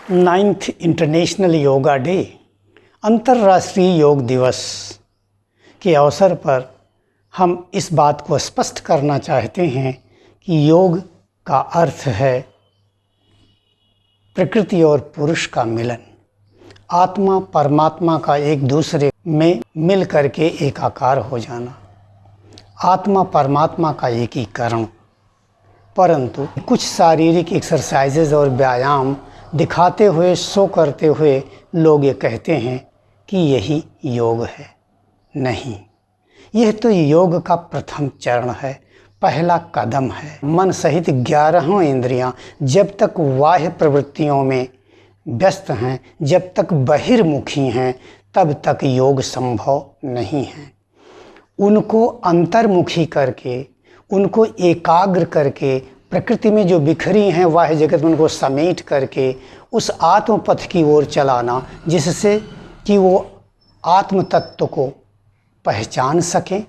9th international yoga day अंतर्राष्ट्रीय योग दिवस के अवसर पर हम इस बात को स्पष्ट करना चाहते हैं कि योग का अर्थ है प्रकृति और पुरुष का मिलन, आत्मा परमात्मा का एक दूसरे में मिल करके एकाकार हो जाना, आत्मा परमात्मा का एकीकरण। परंतु कुछ शारीरिक एक्सरसाइजेज और व्यायाम दिखाते हुए, शो करते हुए लोग ये कहते हैं कि यही योग है। नहीं, यह तो योग का प्रथम चरण है, पहला कदम है। मन सहित 11 इंद्रियां जब तक बाह्य प्रवृत्तियों में व्यस्त हैं, जब तक बहिर्मुखी हैं, तब तक योग संभव नहीं है। उनको अंतर्मुखी करके, उनको एकाग्र करके, प्रकृति में जो बिखरी हैं बाह्य जगत में उनको समेट करके उस आत्म पथ की ओर चलाना, जिससे कि वो आत्म तत्व को पहचान सकें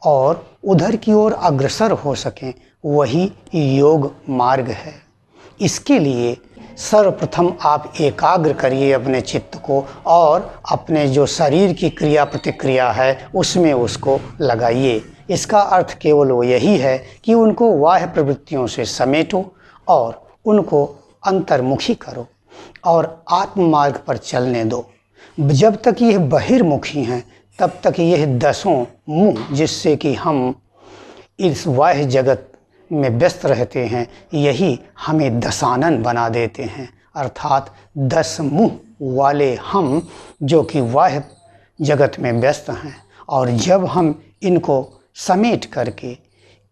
और उधर की ओर अग्रसर हो सकें, वही योग मार्ग है। इसके लिए सर्वप्रथम आप एकाग्र करिए अपने चित्त को और अपने जो शरीर की क्रिया प्रतिक्रिया है उसमें उसको लगाइए। इसका अर्थ केवल वो यही है कि उनको बाह्य प्रवृत्तियों से समेटो और उनको अंतर्मुखी करो और आत्म मार्ग पर चलने दो। जब तक यह बहिर्मुखी हैं तब तक यह 10 मुँह, जिससे कि हम इस बाह्य जगत में व्यस्त रहते हैं, यही हमें दशानन बना देते हैं। अर्थात 10 मुँह वाले हम जो कि बाह्य जगत में व्यस्त हैं, और जब हम इनको समेट करके,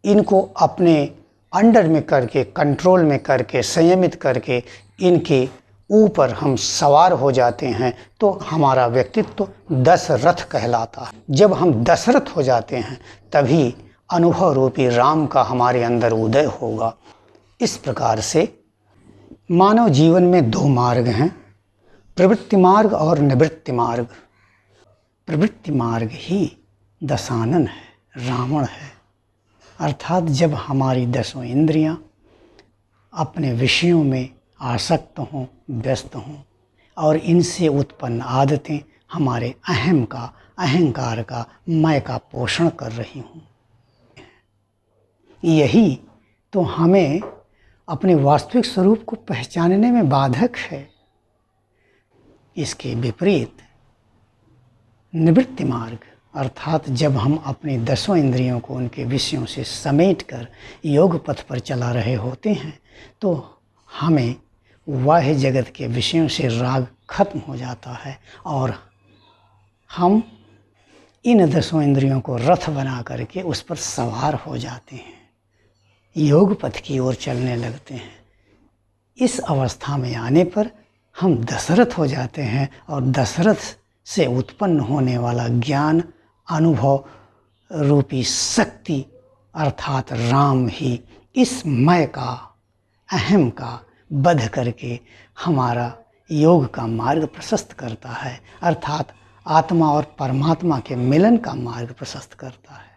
इनको अपने अंडर में करके, कंट्रोल में करके, संयमित करके इनके ऊपर हम सवार हो जाते हैं, तो हमारा व्यक्तित्व दशरथ कहलाता है। जब हम दशरथ हो जाते हैं तभी अनुभव रूपी राम का हमारे अंदर उदय होगा। इस प्रकार से मानव जीवन में 2 मार्ग हैं, प्रवृत्ति मार्ग और निवृत्ति मार्ग। प्रवृत्ति मार्ग ही दशानन है, रावण है। अर्थात जब हमारी 10 इंद्रियां अपने विषयों में आसक्त हों, व्यस्त हों और इनसे उत्पन्न आदतें हमारे अहम का, अहंकार का, मैं का पोषण कर रही हूँ, यही तो हमें अपने वास्तविक स्वरूप को पहचानने में बाधक है। इसके विपरीत निवृत्ति मार्ग, अर्थात जब हम अपने 10 इंद्रियों को उनके विषयों से समेट कर योग पथ पर चला रहे होते हैं, तो हमें बाह्य जगत के विषयों से राग खत्म हो जाता है और हम इन 10 इंद्रियों को रथ बना करके उस पर सवार हो जाते हैं, योग पथ की ओर चलने लगते हैं। इस अवस्था में आने पर हम दशरथ हो जाते हैं और दशरथ से उत्पन्न होने वाला ज्ञान, अनुभव रूपी शक्ति अर्थात राम ही इस मैं का, अहम का वध करके हमारा योग का मार्ग प्रशस्त करता है, अर्थात आत्मा और परमात्मा के मिलन का मार्ग प्रशस्त करता है।